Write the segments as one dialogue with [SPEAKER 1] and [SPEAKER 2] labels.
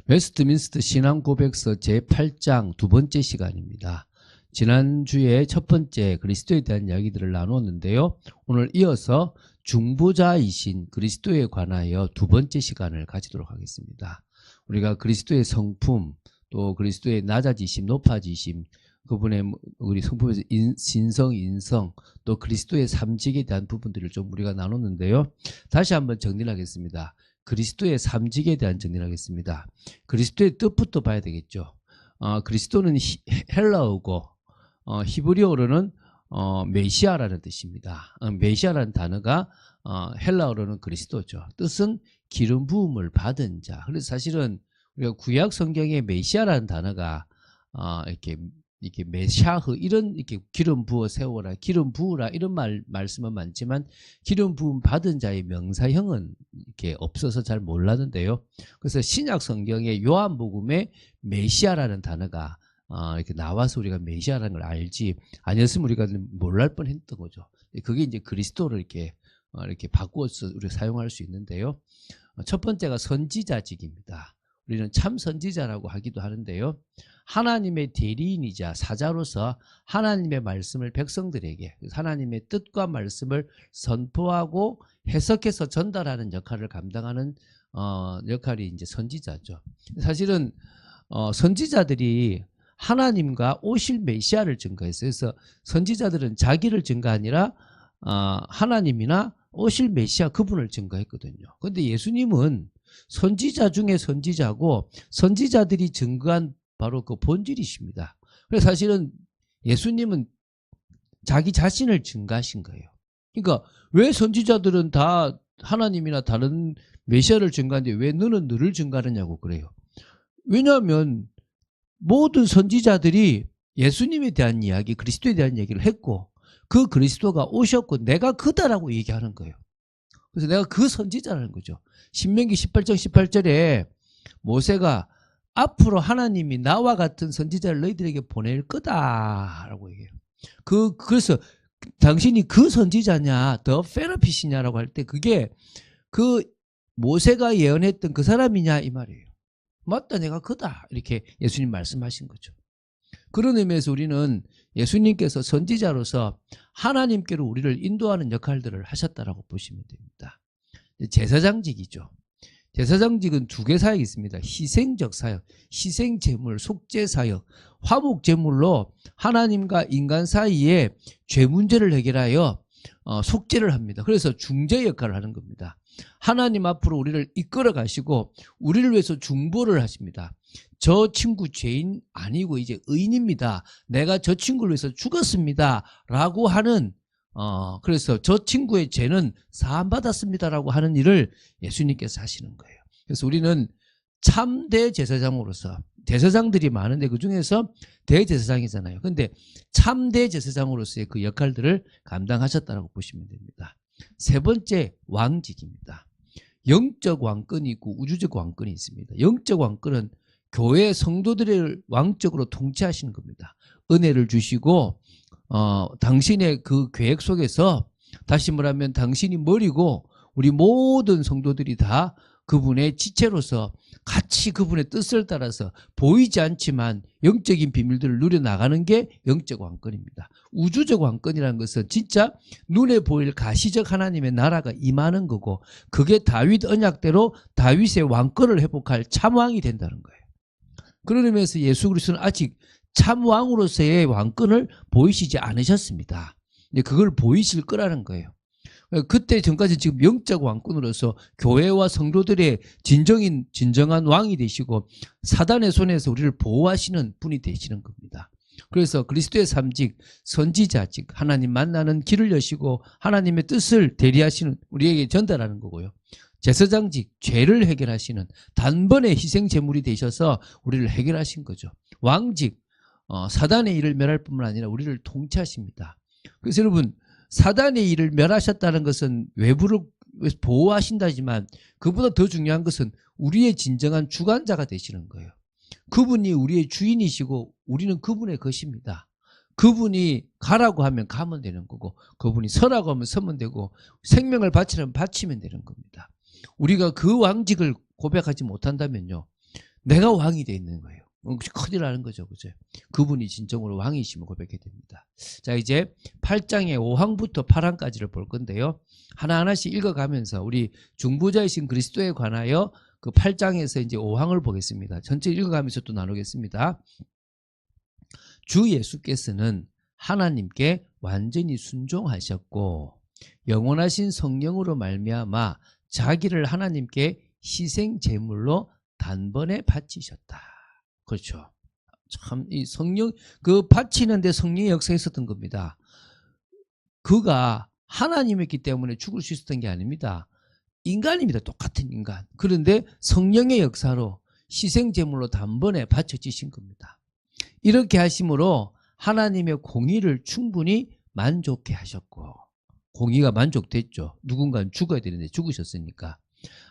[SPEAKER 1] 웨스트민스터 신앙고백서 제8장 두 번째 시간입니다. 지난주에 첫 번째 그리스도에 대한 이야기들을 나눴는데요. 오늘 이어서 중보자이신 그리스도에 관하여 두 번째 시간을 가지도록 하겠습니다. 우리가 그리스도의 성품, 또 그리스도의 낮아지심, 높아지심, 그분의 우리 성품에서 신성, 인성, 또 그리스도의 삼직에 대한 부분들을 좀 우리가 나눴는데요. 다시 한번 정리를 하겠습니다. 그리스도의 삼직에 대한 정리를 하겠습니다. 그리스도의 뜻부터 봐야 되겠죠. 그리스도는 헬라어고 히브리어로는 메시아라는 뜻입니다. 메시아라는 단어가 헬라어로는 그리스도죠. 뜻은 기름 부음을 받은 자. 그래서 사실은 우리가 구약 성경에 메시아라는 단어가 이렇게 메샤흐 이렇게 기름 부어 세워라, 기름 부으라 이런 말씀은 많지만 기름 부음 받은 자의 명사형은 이렇게 없어서 잘 몰랐는데요. 그래서 신약 성경의 요한복음에 메시아라는 단어가 이렇게 나와서 우리가 메시아라는 걸 알지, 아니었으면 우리가 몰랄 뻔했던 거죠. 그게 이제 그리스도를 이렇게 바꾸어서 우리가 사용할 수 있는데요. 첫 번째가 선지자직입니다. 우리는 참 선지자라고 하기도 하는데요. 하나님의 대리인이자 사자로서 하나님의 말씀을 백성들에게, 하나님의 뜻과 말씀을 선포하고 해석해서 전달하는 역할을 감당하는 역할이 이제 선지자죠. 사실은 선지자들이 하나님과 오실 메시아를 증거했어요. 그래서 선지자들은 자기를 증거 아니라 하나님이나 오실 메시아 그분을 증거했거든요. 그런데 예수님은 선지자 중에 선지자고 선지자들이 증거한 바로 그 본질이십니다. 그래서 사실은 예수님은 자기 자신을 증거하신 거예요. 그러니까 왜 선지자들은 다 하나님이나 다른 메시아를 증거하는데 왜 너는 너를 증거하느냐고 그래요. 왜냐하면 모든 선지자들이 예수님에 대한 이야기, 그리스도에 대한 얘기를 했고 그 그리스도가 오셨고 내가 그다라고 얘기하는 거예요. 그래서 내가 그 선지자라는 거죠. 신명기 18장 18절에 모세가 앞으로 하나님이 나와 같은 선지자를 너희들에게 보낼 거다라고 얘기해요. 그래서 당신이 그 선지자냐, 더 페러핏이냐라고 할 때 그게 그 모세가 예언했던 그 사람이냐 이 말이에요. 맞다, 내가 그다 이렇게 예수님 말씀하신 거죠. 그런 의미에서 우리는 예수님께서 선지자로서 하나님께로 우리를 인도하는 역할들을 하셨다라고 보시면 됩니다. 제사장직이죠. 제사장직은 두 개 사역이 있습니다. 희생적 사역, 희생제물, 속죄사역, 화목제물로 하나님과 인간 사이에 죄 문제를 해결하여 속죄를 합니다. 그래서 중재 역할을 하는 겁니다. 하나님 앞으로 우리를 이끌어 가시고 우리를 위해서 중보를 하십니다. 저 친구 죄인 아니고 이제 의인입니다. 내가 저 친구를 위해서 죽었습니다. 라고 하는 그래서 저 친구의 죄는 사함받았습니다라고 하는 일을 예수님께서 하시는 거예요. 그래서 우리는 참대 제사장으로서, 제사장들이 많은데 그 중에서 대제사장이잖아요. 근데 참대 제사장으로서의 그 역할들을 감당하셨다고 보시면 됩니다. 세 번째 왕직입니다. 영적 왕권이 있고 우주적 왕권이 있습니다. 영적 왕권은 교회 성도들을 왕적으로 통치하시는 겁니다. 은혜를 주시고 당신의 그 계획 속에서, 다시 말하면 당신이 머리고 우리 모든 성도들이 다 그분의 지체로서 같이 그분의 뜻을 따라서 보이지 않지만 영적인 비밀들을 누려나가는 게 영적 왕권입니다. 우주적 왕권이라는 것은 진짜 눈에 보일 가시적 하나님의 나라가 임하는 거고 그게 다윗 언약대로 다윗의 왕권을 회복할 참왕이 된다는 거예요. 그런 의미에서 예수 그리스도는 아직 참왕으로서의 왕권을 보이시지 않으셨습니다. 그걸 보이실 거라는 거예요. 그때 전까지 지금 영적 왕권으로서 교회와 성도들의 진정한 왕이 되시고 사단의 손에서 우리를 보호하시는 분이 되시는 겁니다. 그래서 그리스도의 삼직, 선지자직, 하나님 만나는 길을 여시고 하나님의 뜻을 대리하시는, 우리에게 전달하는 거고요. 제사장직, 죄를 해결하시는 단번에 희생제물이 되셔서 우리를 해결하신 거죠. 왕직, 사단의 일을 멸할 뿐만 아니라 우리를 통치하십니다. 그래서 여러분, 사단의 일을 멸하셨다는 것은 외부를 보호하신다지만 그보다 더 중요한 것은 우리의 진정한 주관자가 되시는 거예요. 그분이 우리의 주인이시고 우리는 그분의 것입니다. 그분이 가라고 하면 가면 되는 거고 그분이 서라고 하면 서면 되고 생명을 바치라면 바치면 되는 겁니다. 우리가 그 왕직을 고백하지 못한다면요, 내가 왕이 돼 있는 거예요. 큰일 나는 거죠. 그죠? 그분이 진정으로 왕이심을 고백해야 됩니다. 자, 이제 8장의 5항부터 8항까지를 볼 건데요. 하나하나씩 읽어가면서 우리 중보자이신 그리스도에 관하여 그 8장에서 이제 5항을 보겠습니다. 전체 읽어가면서 또 나누겠습니다. 주 예수께서는 하나님께 완전히 순종하셨고 영원하신 성령으로 말미암아 자기를 하나님께 희생 제물로 단번에 바치셨다. 그렇죠. 참 이 성령 그 바치는데 성령의 역사가 있었던 겁니다. 그가 하나님이었기 때문에 죽을 수 있었던 게 아닙니다. 인간입니다. 똑같은 인간. 그런데 성령의 역사로 희생 제물로 단번에 바쳐지신 겁니다. 이렇게 하심으로 하나님의 공의를 충분히 만족해 하셨고 공의가 만족됐죠. 누군가는 죽어야 되는데 죽으셨으니까.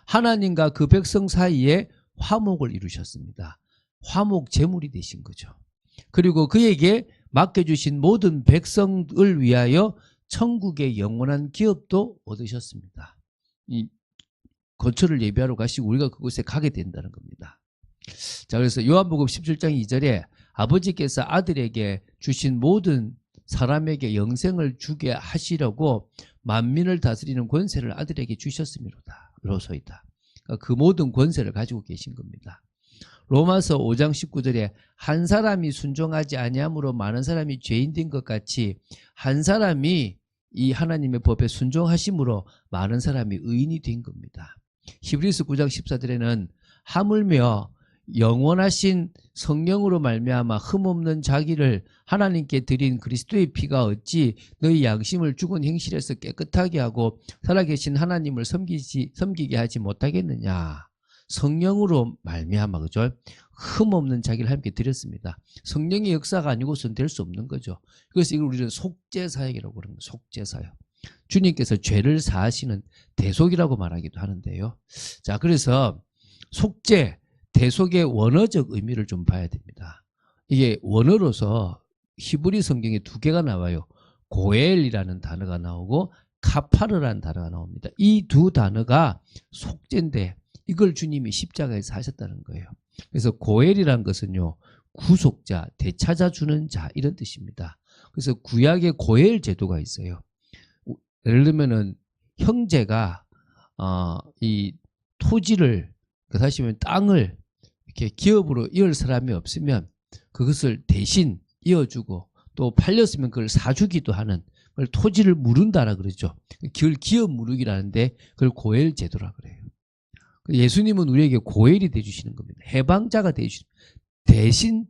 [SPEAKER 1] 하나님과 그 백성 사이에 화목을 이루셨습니다. 화목 제물이 되신 거죠. 그리고 그에게 맡겨주신 모든 백성을 위하여 천국의 영원한 기업도 얻으셨습니다. 이 거처를 예비하러 가시고 우리가 그곳에 가게 된다는 겁니다. 자, 그래서 요한복음 17장 2절에 아버지께서 아들에게 주신 모든 사람에게 영생을 주게 하시려고 만민을 다스리는 권세를 아들에게 주셨음이로다. 로소이다. 그러니까 그 모든 권세를 가지고 계신 겁니다. 로마서 5장 19절에 한 사람이 순종하지 아니함으로 많은 사람이 죄인 된 것 같이 한 사람이 이 하나님의 법에 순종하심으로 많은 사람이 의인이 된 겁니다. 히브리서 9장 14절에는 하물며 영원하신 성령으로 말미암아 흠없는 자기를 하나님께 드린 그리스도의 피가 어찌 너희 양심을 죽은 행실에서 깨끗하게 하고 살아계신 하나님을 섬기게 하지 못하겠느냐. 성령으로 말미암아 그죠? 흠없는 자기를 하나님께 드렸습니다. 성령의 역사가 아니고서는 될 수 없는 거죠. 그래서 이걸 우리는 속죄사역이라고 그러는 거예요. 속죄사역. 주님께서 죄를 사하시는 대속이라고 말하기도 하는데요. 자, 그래서 속죄, 대속의 원어적 의미를 좀 봐야 됩니다. 이게 원어로서 히브리 성경에 두 개가 나와요. 고엘이라는 단어가 나오고 카파르라는 단어가 나옵니다. 이 두 단어가 속죄인데 이걸 주님이 십자가에서 하셨다는 거예요. 그래서 고엘이라는 것은요, 구속자, 되찾아주는 자 이런 뜻입니다. 그래서 구약의 고엘 제도가 있어요. 예를 들면은 형제가 이 토지를 다시 말하면 땅을 이렇게 기업으로 이을 사람이 없으면 그것을 대신 이어주고 또 팔렸으면 그걸 사주기도 하는 그걸 토지를 무른다라 그러죠. 그걸 기업 무르기라는데 그걸 고엘 제도라 그래요. 예수님은 우리에게 고엘이 되주시는 겁니다. 해방자가 되주시는 대신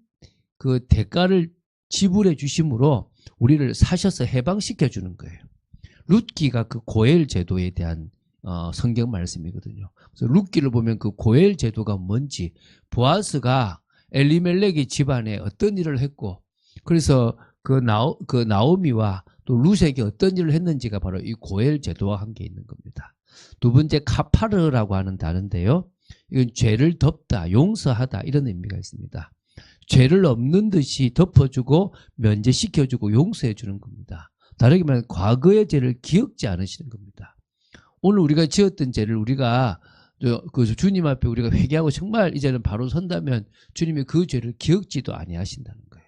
[SPEAKER 1] 그 대가를 지불해 주심으로 우리를 사셔서 해방시켜 주는 거예요. 룻기가 그 고엘 제도에 대한 성경 말씀이거든요. 그래서 룻기를 보면 그 고엘 제도가 뭔지 보아스가 엘리멜렉의 집안에 어떤 일을 했고 그래서 그 나오미와 또 룻에게 어떤 일을 했는지가 바로 이 고엘 제도와 함께 있는 겁니다. 두 번째 카파르라고 하는 단어인데요. 이건 죄를 덮다, 용서하다 이런 의미가 있습니다. 죄를 없는 듯이 덮어주고 면제시켜주고 용서해주는 겁니다. 다르게 말하면 과거의 죄를 기억지 않으시는 겁니다. 오늘 우리가 지었던 죄를 우리가 그 주님 앞에 우리가 회개하고 정말 이제는 바로 선다면 주님이 그 죄를 기억지도 아니하신다는 거예요.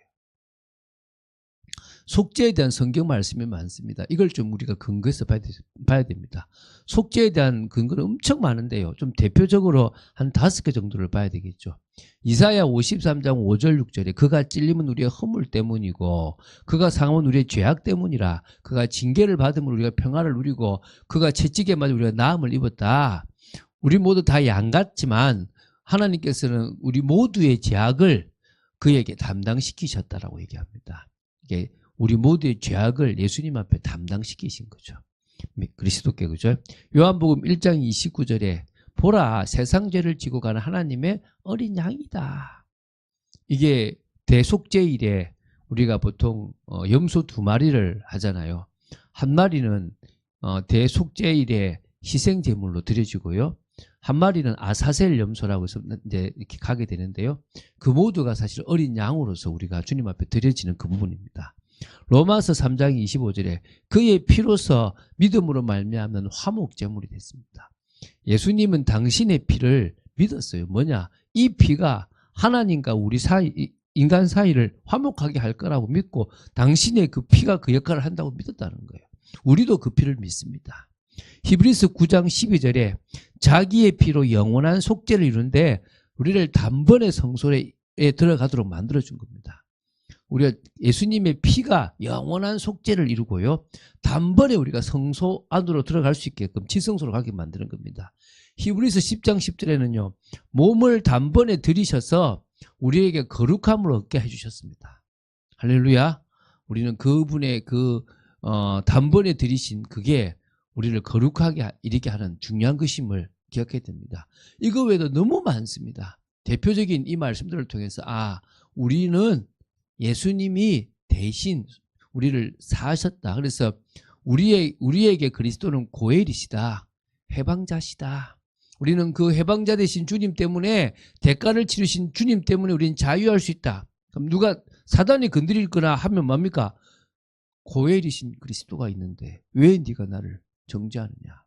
[SPEAKER 1] 속죄에 대한 성경 말씀이 많습니다. 이걸 좀 우리가 근거해서 봐야 됩니다. 속죄에 대한 근거는 엄청 많은데요. 좀 대표적으로 한 5개 정도를 봐야 되겠죠. 이사야 53장 5절 6절에 그가 찔림은 우리의 허물 때문이고 그가 상함은 우리의 죄악 때문이라 그가 징계를 받음으로 우리가 평화를 누리고 그가 채찍에 맞아 우리가 나음을 입었다. 우리 모두 다 양 같지만 하나님께서는 우리 모두의 죄악을 그에게 담당시키셨다라고 얘기합니다. 이게 우리 모두의 죄악을 예수님 앞에 담당시키신 거죠. 그리스도께 그죠? 요한복음 1장 29절에 보라 세상 죄를 지고 가는 하나님의 어린 양이다. 이게 대속죄일에 우리가 보통 염소 2마리를 하잖아요. 한 마리는 대속죄일에 희생제물로 드려지고요. 한 마리는 아사셀 염소라고 해서 이제 이렇게 가게 되는데요. 그 모두가 사실 어린 양으로서 우리가 주님 앞에 드려지는 그 부분입니다. 로마서 3장 25절에 그의 피로서 믿음으로 말미암는 화목제물이 됐습니다. 예수님은 당신의 피를 믿었어요. 뭐냐? 이 피가 하나님과 우리 사이, 인간 사이를 화목하게 할 거라고 믿고 당신의 그 피가 그 역할을 한다고 믿었다는 거예요. 우리도 그 피를 믿습니다. 히브리서 9장 12절에 자기의 피로 영원한 속죄를 이루는데 우리를 단번에 성소에 들어가도록 만들어준 겁니다. 우리가 예수님의 피가 영원한 속죄를 이루고요. 단번에 우리가 성소 안으로 들어갈 수 있게끔 지성소로 가게 만드는 겁니다. 히브리서 10장 10절에는요. 몸을 단번에 들이셔서 우리에게 거룩함을 얻게 해주셨습니다. 할렐루야. 우리는 그분의 단번에 들이신 그게 우리를 거룩하게 이르게 하는 중요한 것임을 기억해야 됩니다. 이거 외에도 너무 많습니다. 대표적인 이 말씀들을 통해서 우리는 예수님이 대신 우리를 사하셨다. 그래서 우리에게 그리스도는 고엘이시다. 해방자시다. 우리는 그 해방자 되신 주님 때문에 대가를 치르신 주님 때문에 우리는 자유할 수 있다. 그럼 누가 사단이 건드릴 거나 하면 뭡니까? 고엘이신 그리스도가 있는데 왜 네가 나를 정죄하느냐.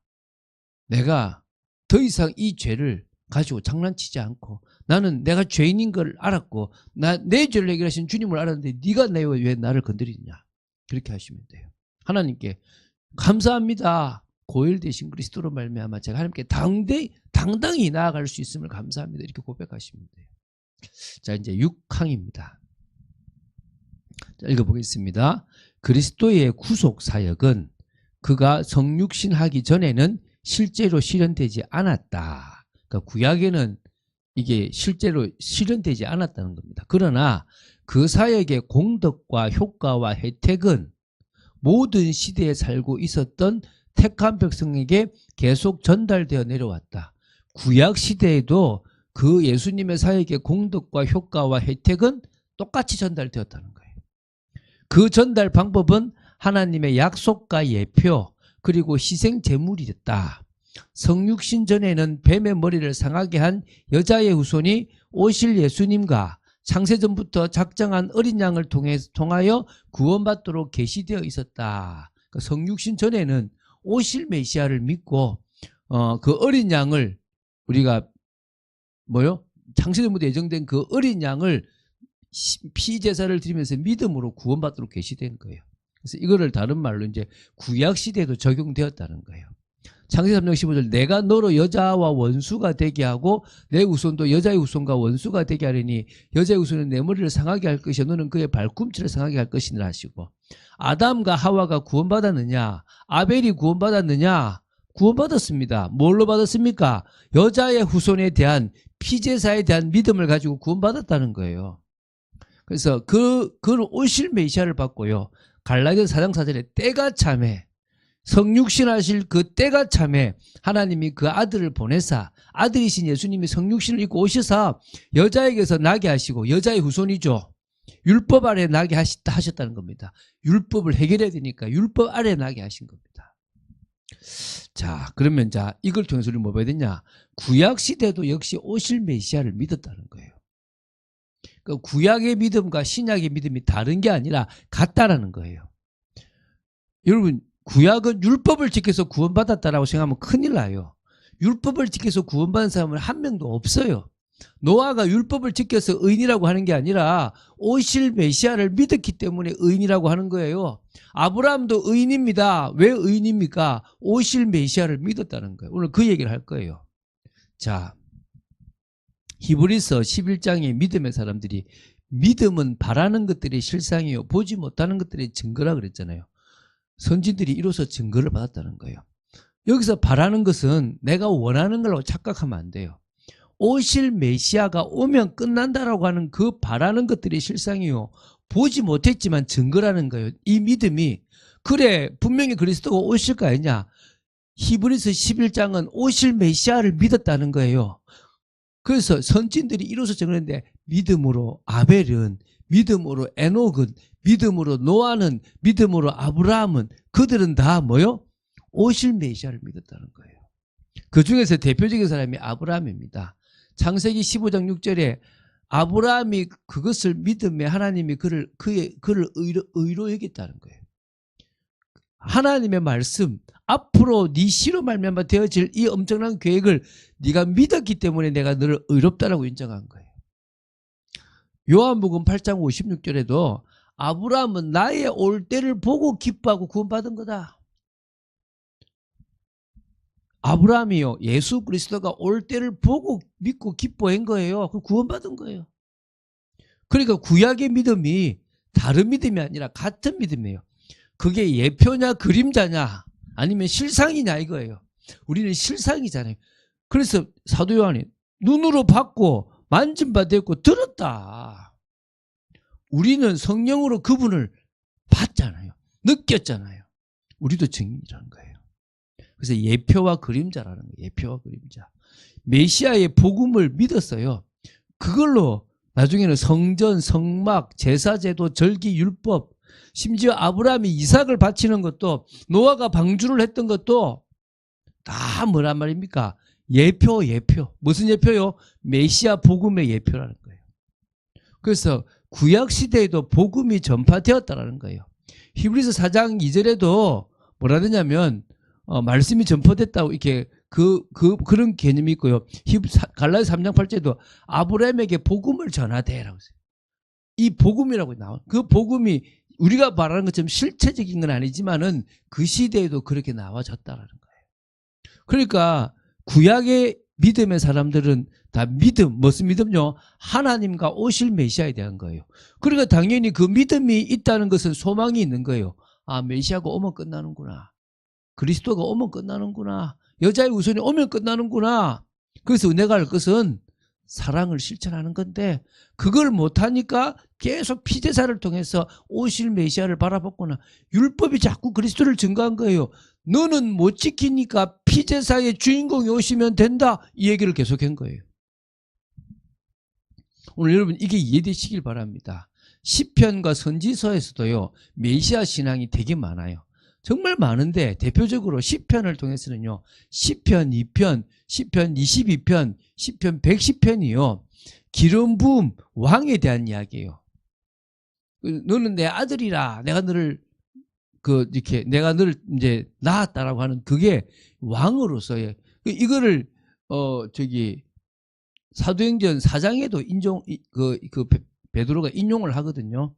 [SPEAKER 1] 내가 더 이상 이 죄를 가지고 장난치지 않고 나는 내가 죄인인 걸 알았고 내 죄를 해결하신 주님을 알았는데 네가 왜 나를 건드리느냐. 그렇게 하시면 돼요. 하나님께 감사합니다. 고엘 되신 그리스도로 말미암아 제가 하나님께 당당히 나아갈 수 있음을 감사합니다. 이렇게 고백하시면 돼요. 자, 이제 6항입니다. 자, 읽어보겠습니다. 그리스도의 구속 사역은 그가 성육신하기 전에는 실제로 실현되지 않았다. 그러니까 구약에는 이게 실제로 실현되지 않았다는 겁니다. 그러나 그 사역의 공덕과 효과와 혜택은 모든 시대에 살고 있었던 택한 백성에게 계속 전달되어 내려왔다. 구약 시대에도 그 예수님의 사역의 공덕과 효과와 혜택은 똑같이 전달되었다는 거예요. 그 전달 방법은 하나님의 약속과 예표 그리고 희생 제물이었다. 성육신 전에는 뱀의 머리를 상하게 한 여자의 후손이 오실 예수님과 창세전부터 작정한 어린 양을 통하여 구원받도록 계시되어 있었다. 그러니까 성육신 전에는 오실 메시아를 믿고 그 어린 양을 우리가 창세전부터 예정된 그 어린 양을 피제사를 드리면서 믿음으로 구원받도록 계시된 거예요. 그래서 이거를 다른 말로 이제 구약 시대에도 적용되었다는 거예요. 창세기 3장 15절 내가 너로 여자와 원수가 되게 하고 내 후손도 여자의 후손과 원수가 되게 하려니 여자의 후손은 내 머리를 상하게 할 것이요 너는 그의 발꿈치를 상하게 할 것이니라 하시고 아담과 하와가 구원받았느냐 아벨이 구원받았느냐 구원받았습니다. 뭘로 받았습니까? 여자의 후손에 대한 피제사에 대한 믿음을 가지고 구원받았다는 거예요. 그래서 그는 오실 메시아를 받고요. 갈라디아서 4장 4절에 때가 참에 성육신하실 그 때가 참에 하나님이 그 아들을 보내사 아들이신 예수님이 성육신을 입고 오셔서 여자에게서 나게 하시고 여자의 후손이죠. 율법 아래 나게 하셨다는 겁니다. 율법을 해결해야 되니까 율법 아래 나게 하신 겁니다. 자, 그러면 이걸 통해서 우리 뭐 봐야 되냐? 구약 시대도 역시 오실 메시아를 믿었다는 거예요. 그러니까 구약의 믿음과 신약의 믿음이 다른 게 아니라 같다라는 거예요. 여러분 구약은 율법을 지켜서 구원받았다라고 생각하면 큰일 나요. 율법을 지켜서 구원받은 사람은 한 명도 없어요. 노아가 율법을 지켜서 의인이라고 하는 게 아니라 오실 메시아를 믿었기 때문에 의인이라고 하는 거예요. 아브라함도 의인입니다. 왜 의인입니까? 오실 메시아를 믿었다는 거예요. 오늘 그 얘기를 할 거예요. 자, 히브리서 11장의 믿음의 사람들이 믿음은 바라는 것들이 실상이요 보지 못하는 것들이 증거라 그랬잖아요. 선지들이 이로써 증거를 받았다는 거예요. 여기서 바라는 것은 내가 원하는 걸로 착각하면 안 돼요. 오실 메시아가 오면 끝난다라고 하는 그 바라는 것들이 실상이요 보지 못했지만 증거라는 거예요. 이 믿음이 그래 분명히 그리스도가 오실 거 아니냐. 히브리서 11장은 오실 메시아를 믿었다는 거예요. 그래서 선진들이 이로써 증거했는데 믿음으로 아벨은 믿음으로 에녹은 믿음으로 노아는 믿음으로 아브라함은 그들은 다 뭐요? 오실 메시아를 믿었다는 거예요. 그 중에서 대표적인 사람이 아브라함입니다. 창세기 15장 6절에 아브라함이 그것을 믿음에 하나님이 그를 의로 여겼다는 거예요. 하나님의 말씀 앞으로 네 씨로 말미암아 되어질 이 엄청난 계획을 네가 믿었기 때문에 내가 너를 의롭다라고 인정한 거예요. 요한복음 8장 56절에도 아브라함은 나의 올 때를 보고 기뻐하고 구원받은 거다. 아브라함이요, 예수 그리스도가 올 때를 보고 믿고 기뻐한 거예요. 그 구원받은 거예요. 그러니까 구약의 믿음이 다른 믿음이 아니라 같은 믿음이에요. 그게 예표냐 그림자냐 아니면 실상이냐 이거예요. 우리는 실상이잖아요. 그래서 사도 요한이 눈으로 봤고 만진 바 되었고 들었다. 우리는 성령으로 그분을 봤잖아요. 느꼈잖아요. 우리도 증인이라는 거예요. 그래서 예표와 그림자라는 거예요. 예표와 그림자. 메시아의 복음을 믿었어요. 그걸로 나중에는 성전, 성막, 제사제도, 절기, 율법, 심지어 아브라함이 이삭을 바치는 것도, 노아가 방주를 했던 것도 다 뭐란 말입니까? 예표. 무슨 예표요? 메시아 복음의 예표라는 거예요. 그래서 구약시대에도 복음이 전파되었다라는 거예요. 히브리서 4장 2절에도 뭐라 되냐면 말씀이 전파됐다고 이렇게 그런 개념이 있고요. 갈라디아 3장 8절에도 아브라함에게 복음을 전하되라고 했어요. 이 복음이라고 나와요. 그 복음이 우리가 말하는 것처럼 실체적인 건 아니지만은 그 시대에도 그렇게 나와졌다라는 거예요. 그러니까 구약의 믿음의 사람들은 다 믿음, 무슨 믿음요? 하나님과 오실 메시아에 대한 거예요. 그러니까 당연히 그 믿음이 있다는 것은 소망이 있는 거예요. 아, 메시아가 오면 끝나는구나. 그리스도가 오면 끝나는구나. 여자의 우선이 오면 끝나는구나. 그래서 은혜가 할 것은 사랑을 실천하는 건데 그걸 못하니까 계속 피제사를 통해서 오실 메시아를 바라봤구나. 율법이 자꾸 그리스도를 증거한 거예요. 너는 못 지키니까 피제사의 주인공이 오시면 된다. 이 얘기를 계속한 거예요. 오늘 여러분 이게 이해되시길 바랍니다. 시편과 선지서에서도요. 메시아 신앙이 되게 많아요. 정말 많은데 대표적으로 시편을 통해서는요. 시편 2편, 시편 22편, 시편 110편이요. 기름 부음 왕에 대한 이야기예요. 너는 내 아들이라 내가 너를 내가 너를 이제 낳았다라고 하는 그게 왕으로서의 이거를 사도행전 4장에도 베드로가 인용을 하거든요.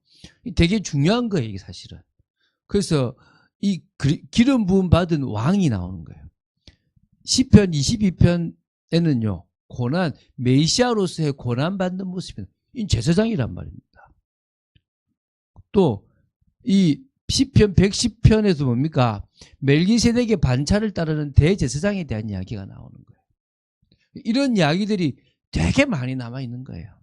[SPEAKER 1] 되게 중요한 거예요, 이게 사실은. 그래서 이 기름 부음 받은 왕이 나오는 거예요. 시편 22편에는요. 메시아로서의 고난받는 모습이 제사장이란 말입니다. 또 이 시편 110편에서 뭡니까? 멜기세덱의 반차를 따르는 대제사장에 대한 이야기가 나오는 거예요. 이런 이야기들이 되게 많이 남아있는 거예요.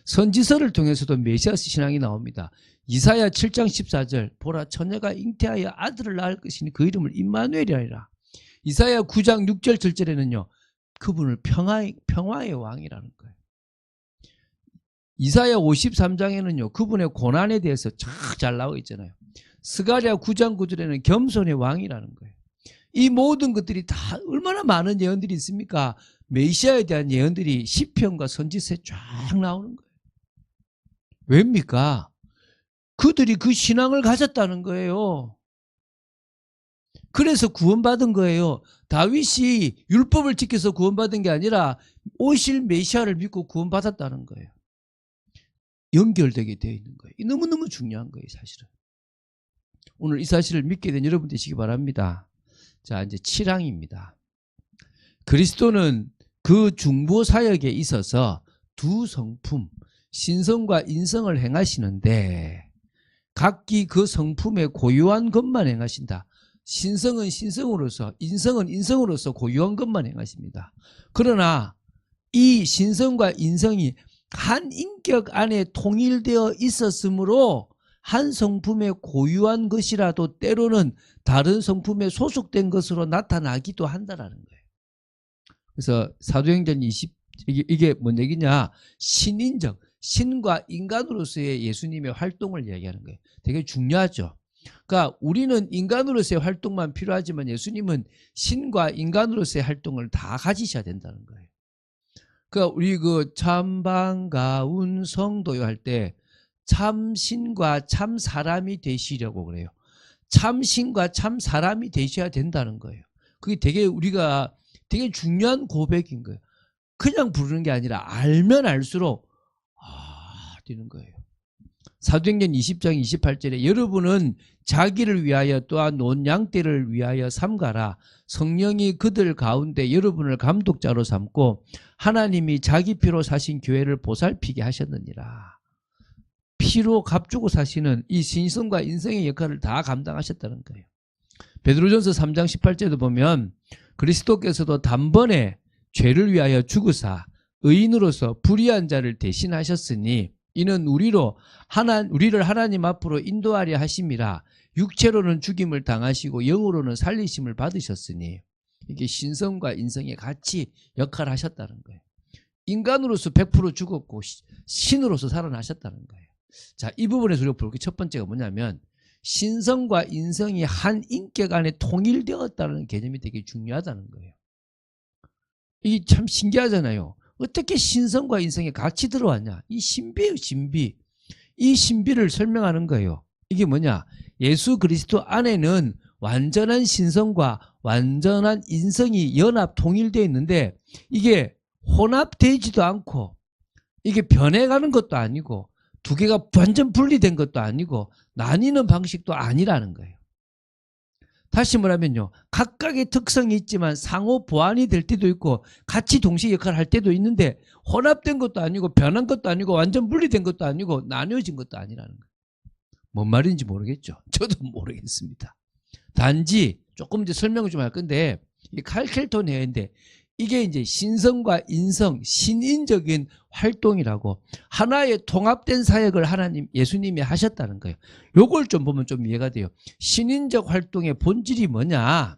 [SPEAKER 1] 선지서를 통해서도 메시아 신앙이 나옵니다. 이사야 7장 14절 보라 처녀가 잉태하여 아들을 낳을 것이니 그 이름을 임마누엘이라 하리라. 이사야 9장 6절 7절에는요. 그분을 평화의 왕이라는 거예요. 이사야 53장에는요. 그분의 고난에 대해서 잘 나와 있잖아요. 스가랴 9장 9절에는 겸손의 왕이라는 거예요. 이 모든 것들이 다 얼마나 많은 예언들이 있습니까? 메시아에 대한 예언들이 시편과 선지서에 쫙 나오는 거예요. 왜입니까? 그들이 그 신앙을 가졌다는 거예요. 그래서 구원받은 거예요. 다윗이 율법을 지켜서 구원받은 게 아니라 오실 메시아를 믿고 구원받았다는 거예요. 연결되게 되어 있는 거예요. 너무너무 중요한 거예요, 사실은. 오늘 이 사실을 믿게 된 여러분 되시기 바랍니다. 자, 이제 7항입니다. 그리스도는 그 중보 사역에 있어서 두 성품, 신성과 인성을 행하시는데 각기 그 성품의 고유한 것만 행하신다. 신성은 신성으로서, 인성은 인성으로서 고유한 것만 행하십니다. 그러나 이 신성과 인성이 한 인격 안에 통일되어 있었으므로 한 성품의 고유한 것이라도 때로는 다른 성품에 소속된 것으로 나타나기도 한다는 거예요. 그래서 사도행전 20, 이게 뭔 얘기냐? 신인적, 신과 인간으로서의 예수님의 활동을 이야기하는 거예요. 되게 중요하죠. 그러니까 우리는 인간으로서의 활동만 필요하지만 예수님은 신과 인간으로서의 활동을 다 가지셔야 된다는 거예요. 그러니까 우리 참 반가운 성도요 할 때 참 신과 참 사람이 되시려고 그래요. 참 신과 참 사람이 되셔야 된다는 거예요. 그게 되게 우리가 되게 중요한 고백인 거예요. 그냥 부르는 게 아니라 알면 알수록 되는 거예요. 사도행전 20장 28절에 여러분은 자기를 위하여 또한 온 양떼를 위하여 삼가라. 성령이 그들 가운데 여러분을 감독자로 삼고 하나님이 자기 피로 사신 교회를 보살피게 하셨느니라. 피로 값주고 사시는 이 신성과 인성의 역할을 다 감당하셨다는 거예요. 베드로전서 3장 18절에도 보면 그리스도께서도 단번에 죄를 위하여 죽으사 의인으로서 불의한 자를 대신하셨으니 이는 우리를 하나님 앞으로 인도하려 하심이라. 육체로는 죽임을 당하시고 영으로는 살리심을 받으셨으니 이게 신성과 인성의 같이 역할을 하셨다는 거예요. 인간으로서 100% 죽었고 신으로서 살아나셨다는 거예요. 자, 이 부분에서 우리가 볼 게 첫 번째가 뭐냐면 신성과 인성이 한 인격 안에 통일되었다는 개념이 되게 중요하다는 거예요. 이게 참 신기하잖아요. 어떻게 신성과 인성이 같이 들어왔냐? 이 신비예요, 신비. 이 신비를 설명하는 거예요. 이게 뭐냐? 예수 그리스도 안에는 완전한 신성과 완전한 인성이 연합 통일되어 있는데 이게 혼합되지도 않고 이게 변해가는 것도 아니고 두 개가 완전 분리된 것도 아니고 나뉘는 방식도 아니라는 거예요. 다시 말하면요, 각각의 특성이 있지만 상호 보완이 될 때도 있고 같이 동시에 역할을 할 때도 있는데 혼합된 것도 아니고 변한 것도 아니고 완전 분리된 것도 아니고 나뉘어진 것도 아니라는 거예요. 뭔 말인지 모르겠죠. 저도 모르겠습니다. 단지 조금 이제 설명을 좀 할 건데 이게 칼켈톤 해인데 이게 이제 신성과 인성, 신인적인 활동이라고 하나의 통합된 사역을 예수님이 하셨다는 거예요. 요걸 좀 보면 좀 이해가 돼요. 신인적 활동의 본질이 뭐냐?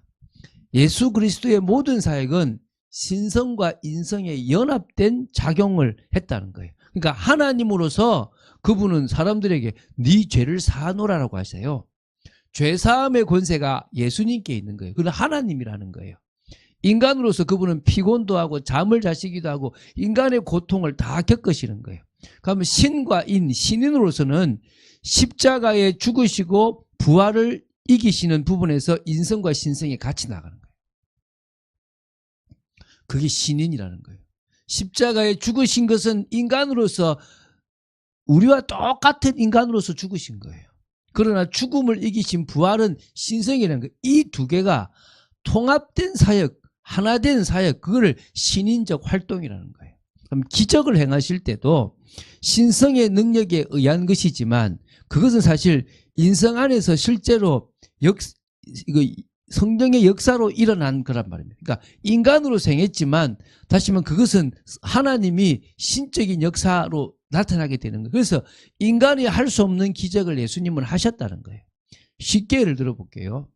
[SPEAKER 1] 예수 그리스도의 모든 사역은 신성과 인성의 연합된 작용을 했다는 거예요. 그러니까 하나님으로서 그분은 사람들에게 네 죄를 사하노라라고 하세요. 죄사함의 권세가 예수님께 있는 거예요. 그건 하나님이라는 거예요. 인간으로서 그분은 피곤도 하고 잠을 자시기도 하고 인간의 고통을 다 겪으시는 거예요. 그러면 신과 신인으로서는 십자가에 죽으시고 부활을 이기시는 부분에서 인성과 신성이 같이 나가는 거예요. 그게 신인이라는 거예요. 십자가에 죽으신 것은 인간으로서 우리와 똑같은 인간으로서 죽으신 거예요. 그러나 죽음을 이기신 부활은 신성이라는 거예요. 이 두 개가 통합된 사역, 하나 된 사역, 그거를 신인적 활동이라는 거예요. 그럼 기적을 행하실 때도 신성의 능력에 의한 것이지만 그것은 사실 인성 안에서 실제로 성령의 역사로 일어난 거란 말입니다. 그러니까 인간으로 행했지만 다시 말하면 그것은 하나님이 신적인 역사로 나타나게 되는 거예요. 그래서 인간이 할 수 없는 기적을 예수님은 하셨다는 거예요. 쉽게 예를 들어볼게요.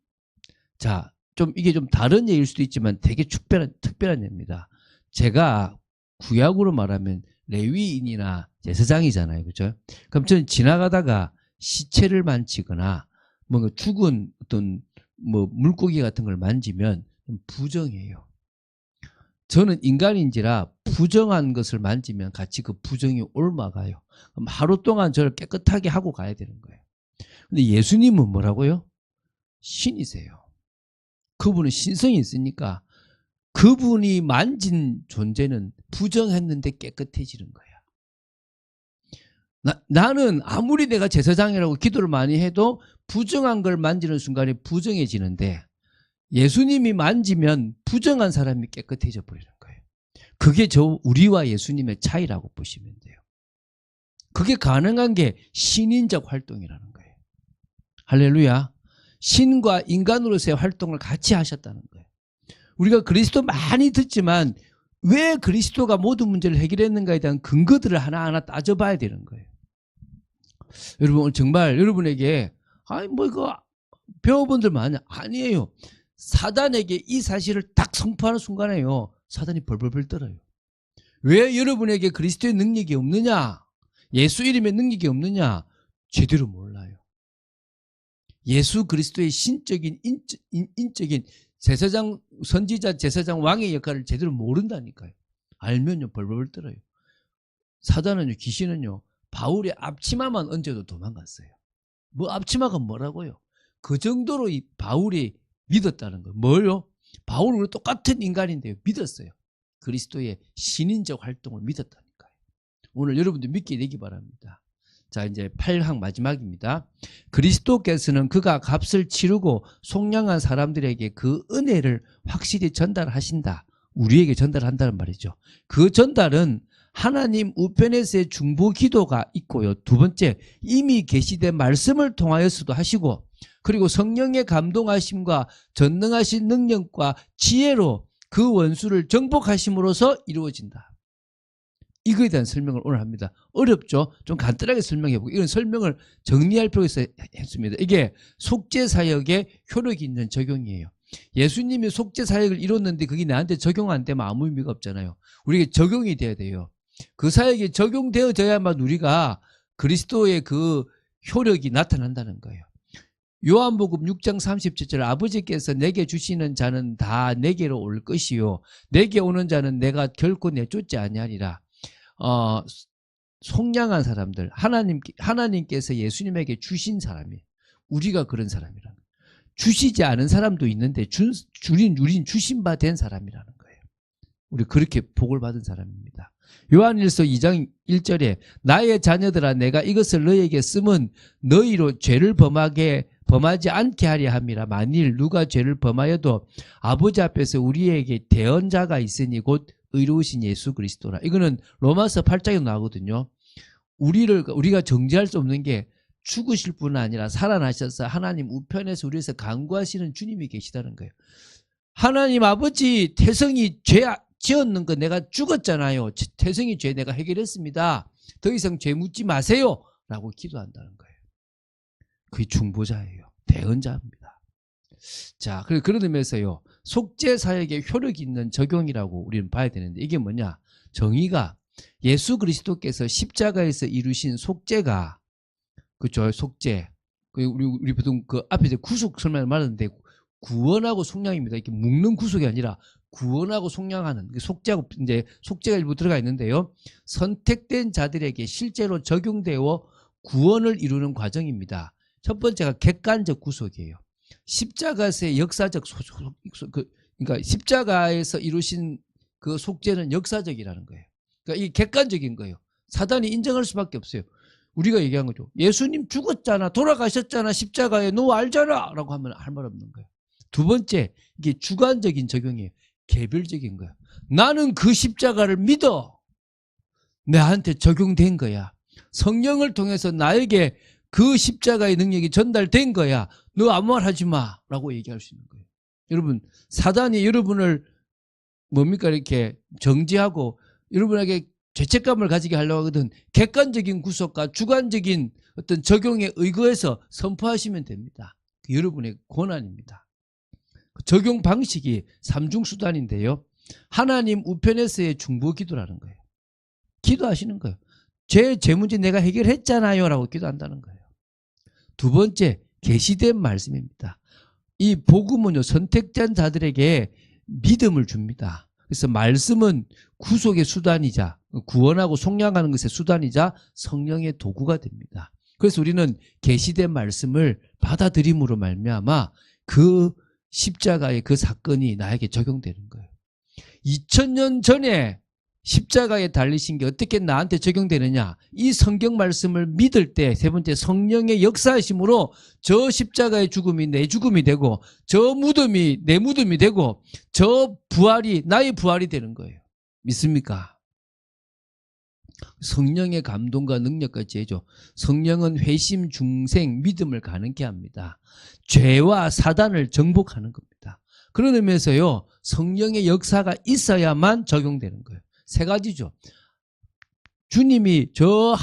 [SPEAKER 1] 자, 이게 좀 다른 얘기일 수도 있지만 되게 특별한 예입니다. 제가 구약으로 말하면 레위인이나 제사장이잖아요. 그죠? 그럼 저는 지나가다가 시체를 만지거나 뭔가 죽은 어떤 물고기 같은 걸 만지면 부정해요. 저는 인간인지라 부정한 것을 만지면 같이 그 부정이 옮아가요. 그럼 하루 동안 저를 깨끗하게 하고 가야 되는 거예요. 근데 예수님은 뭐라고요? 신이세요. 그분은 신성이 있으니까 그분이 만진 존재는 부정했는데 깨끗해지는 거야. 나는 아무리 내가 제사장이라고 기도를 많이 해도 부정한 걸 만지는 순간에 부정해지는데 예수님이 만지면 부정한 사람이 깨끗해져 버리는 거예요. 그게 우리와 예수님의 차이라고 보시면 돼요. 그게 가능한 게 신인적 활동이라는 거예요. 할렐루야. 신과 인간으로서의 활동을 같이 하셨다는 거예요. 우리가 그리스도 많이 듣지만 왜 그리스도가 모든 문제를 해결했는가에 대한 근거들을 하나하나 따져봐야 되는 거예요. 여러분 정말 여러분에게 이거 배워본 들 많냐? 아니에요. 사단에게 이 사실을 딱 선포하는 순간에요. 사단이 벌벌벌 떨어요. 왜 여러분에게 그리스도의 능력이 없느냐? 예수 이름의 능력이 없느냐? 제대로 몰라요. 예수 그리스도의 신적인 인적인 제사장, 선지자, 제사장, 왕의 역할을 제대로 모른다니까요. 알면요 벌벌 떨어요. 사단은요, 귀신은요, 바울의 앞치마만 얹어도 도망갔어요. 앞치마가 뭐라고요? 그 정도로 이 바울이 믿었다는 거예요. 뭘요? 바울은 똑같은 인간인데요. 믿었어요. 그리스도의 신인적 활동을 믿었다니까요. 오늘 여러분들 믿게 되기 바랍니다. 자, 이제 8항 마지막입니다. 그리스도께서는 그가 값을 치르고 속량한 사람들에게 그 은혜를 확실히 전달하신다. 우리에게 전달한다는 말이죠. 그 전달은 하나님 우편에서의 중보 기도가 있고요. 두 번째, 이미 계시된 말씀을 통하여서도 하시고, 그리고 성령의 감동하심과 전능하신 능력과 지혜로 그 원수를 정복하심으로써 이루어진다. 이거에 대한 설명을 오늘 합니다. 어렵죠? 좀 간단하게 설명해보고, 이건 설명을 정리할 필요가 있어 했습니다. 이게 속죄사역의 효력이 있는 적용이에요. 예수님이 속죄사역을 이뤘는데 그게 나한테 적용 안 되면 아무 의미가 없잖아요. 우리에게 적용이 돼야 돼요. 그 사역이 적용되어져야만 우리가 그리스도의 그 효력이 나타난다는 거예요. 요한복음 6장 37절, 아버지께서 내게 주시는 자는 다 내게로 올 것이요 내게 오는 자는 내가 결코 내쫓지 아니하리라. 속량한 사람들, 하나님께서 예수님에게 주신 사람이, 우리가 그런 사람이라는 거예요. 주시지 않은 사람도 있는데 우린 주신 바 된 사람이라는 거예요. 우리 그렇게 복을 받은 사람입니다. 요한일서 2장 1절에 나의 자녀들아 내가 이것을 너희에게 쓰면 너희로 죄를 범하지 않게 하려 함이라. 만일 누가 죄를 범하여도 아버지 앞에서 우리에게 대언자가 있으니 곧 의로우신 예수 그리스도라. 이거는 로마서 8장에 나오거든요. 우리가 정죄할 수 없는 게 죽으실 뿐 아니라 살아나셔서 하나님 우편에서 우리에서 간구하시는 주님이 계시다는 거예요. 하나님 아버지, 태성이 죄 지었는 거 내가 죽었잖아요. 태성이 죄 내가 해결했습니다. 더 이상 죄 묻지 마세요 라고 기도한다는 거예요. 그게 중보자예요. 대언자입니다. 자, 그런 의미에서요, 속죄사역에 효력이 있는 적용이라고 우리는 봐야 되는데, 이게 뭐냐? 정의가 예수 그리스도께서 십자가에서 이루신 속죄가, 그죠? 속죄. 우리 보통 그 앞에 이제 구속 설명을 말하는데, 구원하고 속량입니다. 이렇게 묶는 구속이 아니라 구원하고 속량하는, 속죄가 일부 들어가 있는데요. 선택된 자들에게 실제로 적용되어 구원을 이루는 과정입니다. 첫 번째가 객관적 구속이에요. 십자가에서의 역사적 그러니까 십자가에서 이루신 그 속죄는 역사적이라는 거예요. 그러니까 이게 객관적인 거예요. 사단이 인정할 수밖에 없어요. 우리가 얘기한 거죠. 예수님 죽었잖아, 돌아가셨잖아, 십자가에 너 알잖아 라고 하면 할 말 없는 거예요. 두 번째, 이게 주관적인 적용이에요. 개별적인 거예요. 나는 그 십자가를 믿어. 나한테 적용된 거야. 성령을 통해서 나에게 그 십자가의 능력이 전달된 거야. 너 아무 말 하지 마 라고 얘기할 수 있는 거예요. 여러분, 사단이 여러분을 이렇게 정지하고 여러분에게 죄책감을 가지게 하려고 하거든. 객관적인 구속과 주관적인 어떤 적용에 의거해서 선포하시면 됩니다. 여러분의 권한입니다. 적용 방식이 삼중수단인데요. 하나님 우편에서의 중보기도라는 거예요. 기도하시는 거예요. 제 문제 내가 해결했잖아요 라고 기도한다는 거예요. 두 번째, 계시된 말씀입니다. 이 복음은요, 선택된 자들에게 믿음을 줍니다. 그래서 말씀은 구속의 수단이자 구원하고 속량하는 것의 수단이자 성령의 도구가 됩니다. 그래서 우리는 계시된 말씀을 받아들임으로 말미암아 그 십자가의 그 사건이 나에게 적용되는 거예요. 2000년 전에 십자가에 달리신 게 어떻게 나한테 적용되느냐? 이 성경 말씀을 믿을 때 세 번째, 성령의 역사하심으로 저 십자가의 죽음이 내 죽음이 되고 저 무덤이 내 무덤이 되고 저 부활이 나의 부활이 되는 거예요. 믿습니까? 성령의 감동과 능력과 지혜죠. 성령은 회심, 중생, 믿음을 가능케 합니다. 죄와 사단을 정복하는 겁니다. 그런 의미에서요, 성령의 역사가 있어야만 적용되는 거예요. 세 가지죠. 주님이 저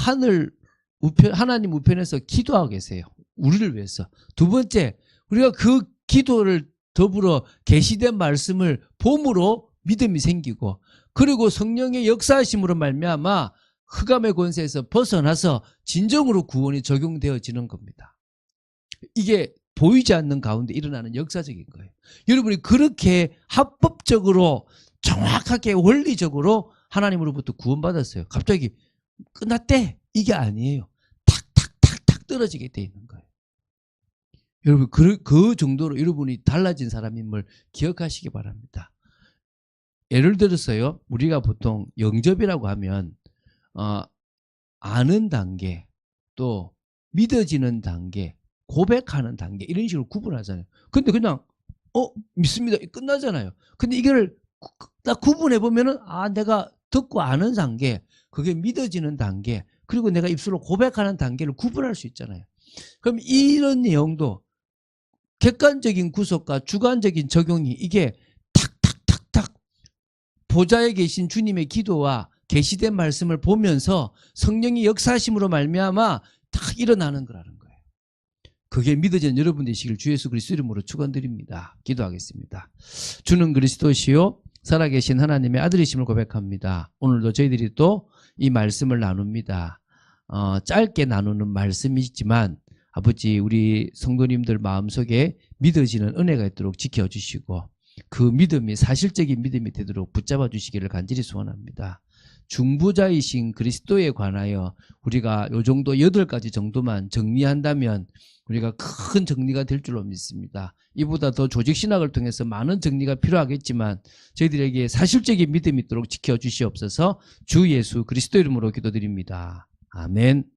[SPEAKER 1] 하나님 우편에서 기도하고 계세요. 우리를 위해서. 두 번째, 우리가 그 기도를 더불어 계시된 말씀을 봄으로 믿음이 생기고, 그리고 성령의 역사하심으로 말미암아 흑암의 권세에서 벗어나서 진정으로 구원이 적용되어지는 겁니다. 이게 보이지 않는 가운데 일어나는 역사적인 거예요. 여러분이 그렇게 합법적으로 정확하게 원리적으로 하나님으로부터 구원받았어요. 갑자기 끝났대? 이게 아니에요. 탁탁탁탁 떨어지게 돼 있는 거예요. 여러분 그 정도로 여러분이 달라진 사람임을 기억하시기 바랍니다. 예를 들어서요, 우리가 보통 영접이라고 하면 아는 단계, 또 믿어지는 단계, 고백하는 단계 이런 식으로 구분하잖아요. 근데 그냥 믿습니다 끝나잖아요. 근데 이걸 딱 구분해 보면은 내가 듣고 아는 단계, 그게 믿어지는 단계, 그리고 내가 입술로 고백하는 단계를 구분할 수 있잖아요. 그럼 이런 내용도 객관적인 구속과 주관적인 적용이 이게 탁탁탁탁 보좌에 계신 주님의 기도와 계시된 말씀을 보면서 성령이 역사하심으로 말미암아 딱 일어나는 거라는 거예요. 그게 믿어지는 여러분 되시길 주 예수 그리스도 이름으로 축원드립니다. 기도하겠습니다. 주는 그리스도시요 살아계신 하나님의 아들이심을 고백합니다. 오늘도 저희들이 또 이 말씀을 나눕니다. 짧게 나누는 말씀이지만 아버지 우리 성도님들 마음속에 믿어지는 은혜가 있도록 지켜주시고 그 믿음이 사실적인 믿음이 되도록 붙잡아 주시기를 간절히 소원합니다. 중보자이신 그리스도에 관하여 우리가 요 정도 8가지 정도만 정리한다면 우리가 큰 정리가 될 줄로 믿습니다. 이보다 더 조직신학을 통해서 많은 정리가 필요하겠지만 저희들에게 사실적인 믿음이 있도록 지켜주시옵소서. 주 예수 그리스도 이름으로 기도드립니다. 아멘.